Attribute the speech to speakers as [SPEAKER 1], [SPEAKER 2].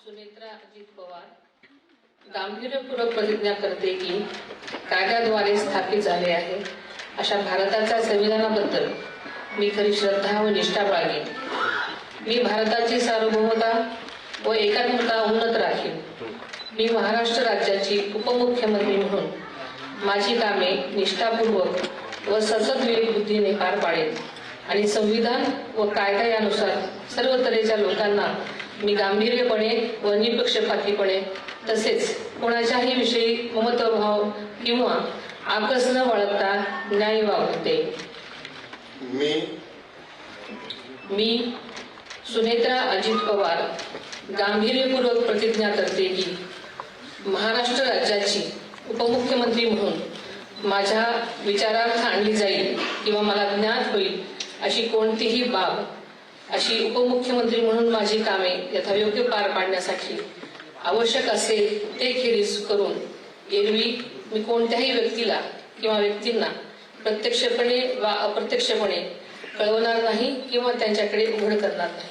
[SPEAKER 1] सुनेत्रा अजित पवार गांभीर्यपूर्वक प्रतिज्ञा करते की कायद्याद्वारे स्थापित झाले आहे अशा भारताच्या संविधानाबद्दल मी खरी श्रद्धा व निष्ठा बाळगेन। मी भारताची सार्वभौमता व एकात्मता उन्नत राखीन। मी महाराष्ट्र राज्याची उपमुख्यमंत्री म्हणून माझी कामे निष्ठापूर्वक व सतत विवेकबुद्धीने पार पाडेन आणि संविधान व कायदा यानुसार सर्व तऱ्हेच्या लोकांना मी गांभीर्यपणे व निपक्षपातीपणे तसेच कोणाच्याही विषयी ममत्वभाव किंवा आकस न बाळगता न्याय वागते। मी सुनेत्रा अजित पवार गांभीर्यपूर्वक प्रतिज्ञा करते की महाराष्ट्र राज्याची उपमुख्यमंत्री म्हणून माझ्या विचारार्थ आणली जाईल किंवा मला ज्ञात होईल अशी कोणतीही बाब अशी उपमुख्यमंत्री म्हणून माझी कामे यथायोग्य पार पाडण्यासाठी आवश्यक असेल ते खेरीज करून एरवी मी कोणत्याही व्यक्तीला किंवा व्यक्तींना प्रत्यक्षपणे वा अप्रत्यक्षपणे कळवणार नाही किंवा त्यांच्याकडे उघड करणार नाही।